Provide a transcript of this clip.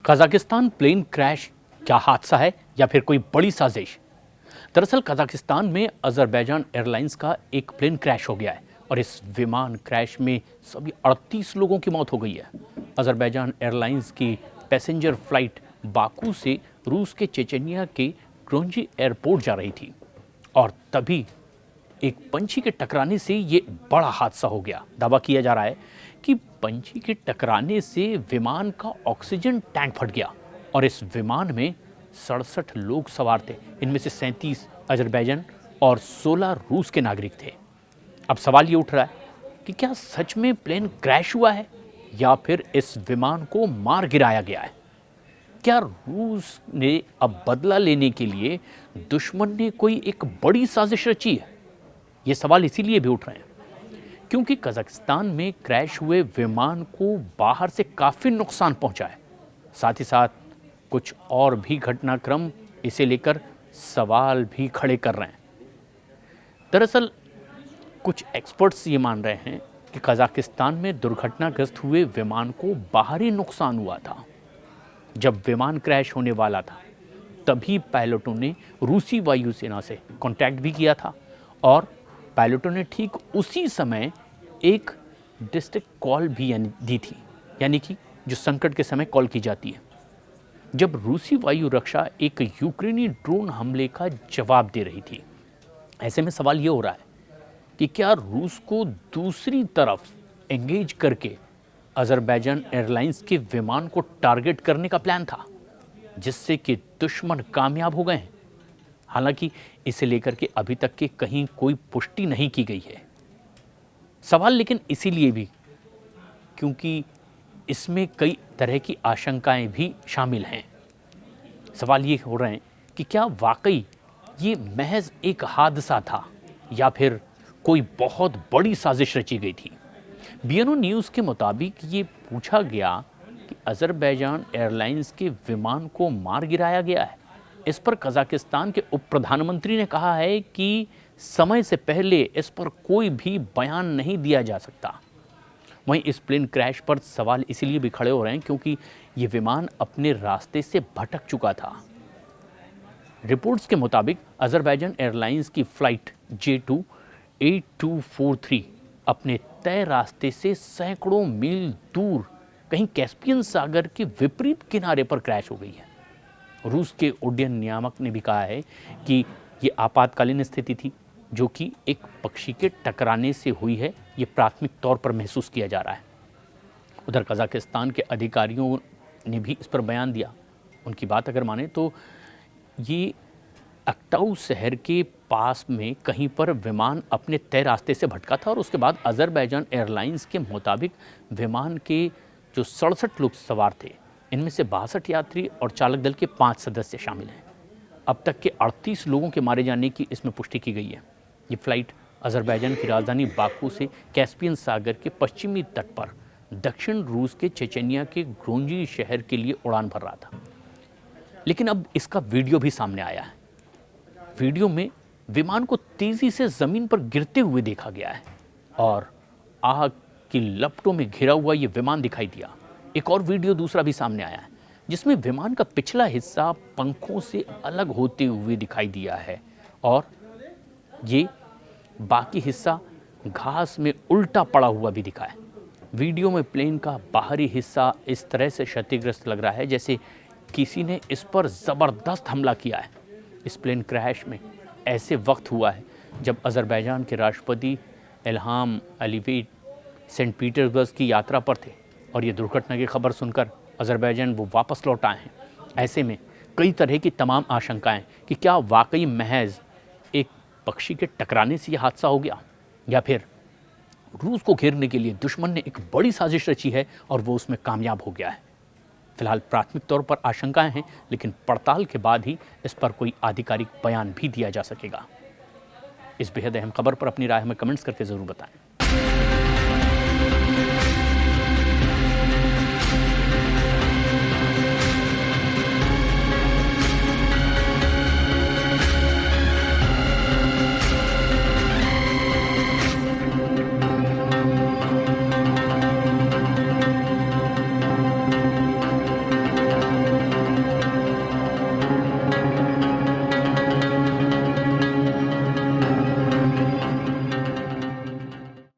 Kazakhstan plane crash क्या हादसा है या फिर कोई बड़ी साजिश? दरअसल कजाकिस्तान में अजरबैजान एयरलाइंस का एक प्लेन क्रैश हो गया है और इस विमान क्रैश में सभी 38 लोगों की मौत हो गई है। अजरबैजान एयरलाइंस की पैसेंजर फ्लाइट बाकू से रूस के चेचनिया के ग्रोंजी एयरपोर्ट जा रही थी और तभी एक पंछी के टकराने से ये बड़ा हादसा हो गया। दावा किया जा रहा है कि पंछी के टकराने से विमान का ऑक्सीजन टैंक फट गया और इस विमान में 67 लोग सवार थे। इनमें से 37 अजरबैजान और 16 रूस के नागरिक थे। अब सवाल ये उठ रहा है कि क्या सच में प्लेन क्रैश हुआ है या फिर इस विमान को मार गिराया गया है? क्या रूस ने अब बदला लेने के लिए दुश्मन ने कोई एक बड़ी साजिश रची है? ये सवाल इसीलिए भी उठ रहे हैं क्योंकि कजाकिस्तान में क्रैश हुए विमान को बाहर से काफ़ी नुकसान पहुंचा है। साथ ही साथ कुछ और भी घटनाक्रम इसे लेकर सवाल भी खड़े कर रहे हैं। दरअसल कुछ एक्सपर्ट्स ये मान रहे हैं कि कजाकिस्तान में दुर्घटनाग्रस्त हुए विमान को बाहरी नुकसान हुआ था। जब विमान क्रैश होने वाला था तभी पायलटों ने रूसी वायुसेना से कांटेक्ट भी किया था और पायलटों ने ठीक उसी समय एक डिस्ट्रिक्ट कॉल भी दी थी, यानी कि जो संकट के समय कॉल की जाती है, जब रूसी वायु रक्षा एक यूक्रेनी ड्रोन हमले का जवाब दे रही थी। ऐसे में सवाल ये हो रहा है कि क्या रूस को दूसरी तरफ एंगेज करके अजरबैजान एयरलाइंस के विमान को टारगेट करने का प्लान था, जिससे कि दुश्मन कामयाब हो गए हैं। हालांकि इसे लेकर के अभी तक के कहीं कोई पुष्टि नहीं की गई है। सवाल लेकिन इसीलिए भी क्योंकि इसमें कई तरह की आशंकाएं भी शामिल हैं। सवाल ये हो रहे हैं कि क्या वाकई ये महज एक हादसा था या फिर कोई बहुत बड़ी साजिश रची गई थी। बीएनओ न्यूज़ के मुताबिक ये पूछा गया कि अजरबैजान एयरलाइंस के विमान को मार गिराया गया है। इस पर कजाकिस्तान के उप प्रधानमंत्री ने कहा है कि समय से पहले इस पर कोई भी बयान नहीं दिया जा सकता। वहीं इस प्लेन क्रैश पर सवाल इसीलिए भी खड़े हो रहे हैं क्योंकि ये विमान अपने रास्ते से भटक चुका था। रिपोर्ट्स के मुताबिक अजरबैजान एयरलाइंस की फ्लाइट J2 8243 अपने तय रास्ते से सैकड़ों मील दूर कहीं कैस्पियन सागर के विपरीत किनारे पर क्रैश हो गई है। रूस के उड्डयन नियामक ने भी कहा है कि ये आपातकालीन स्थिति थी जो कि एक पक्षी के टकराने से हुई है। ये प्राथमिक तौर पर महसूस किया जा रहा है। उधर कजाकिस्तान के अधिकारियों ने भी इस पर बयान दिया। उनकी बात अगर माने तो ये अक्टाऊ शहर के पास में कहीं पर विमान अपने तय रास्ते से भटका था और उसके बाद अजरबैजान एयरलाइंस के मुताबिक विमान के जो 67 लोग सवार थे, इनमें से 62 यात्री और चालक दल के 5 सदस्य शामिल हैं। अब तक के 38 लोगों के मारे जाने की इसमें पुष्टि की गई है। ये फ्लाइट अजरबैजान की राजधानी बाकू से कैस्पियन सागर के पश्चिमी तट पर दक्षिण रूस के चेचनिया के ग्रोंजी शहर के लिए उड़ान भर रहा था। लेकिन अब इसका वीडियो भी सामने आया है। वीडियो में विमान को तेजी से जमीन पर गिरते हुए देखा गया है और आग की लपटों में घिरा हुआ ये विमान दिखाई दिया। एक और वीडियो दूसरा भी सामने आया है जिसमें विमान का पिछला हिस्सा पंखों से अलग होते हुए दिखाई दिया है और ये बाकी हिस्सा घास में उल्टा पड़ा हुआ भी दिखा है। वीडियो में प्लेन का बाहरी हिस्सा इस तरह से क्षतिग्रस्त लग रहा है जैसे किसी ने इस पर ज़बरदस्त हमला किया है। इस प्लेन क्रैश में ऐसे वक्त हुआ है जब अजरबैजान के राष्ट्रपति इल्हाम अलीयेव सेंट पीटर्सबर्ग की यात्रा पर थे और ये दुर्घटना की खबर सुनकर अजरबैजान वो वापस लौट आए हैं। ऐसे में कई तरह की तमाम आशंकाएं कि क्या वाकई महज एक पक्षी के टकराने से यह हादसा हो गया या फिर रूस को घेरने के लिए दुश्मन ने एक बड़ी साजिश रची है और वो उसमें कामयाब हो गया है। फिलहाल प्राथमिक तौर पर आशंकाएं हैं, लेकिन पड़ताल के बाद ही इस पर कोई आधिकारिक बयान भी दिया जा सकेगा। इस बेहद अहम खबर पर अपनी राय हमें कमेंट्स करके ज़रूर बताएं।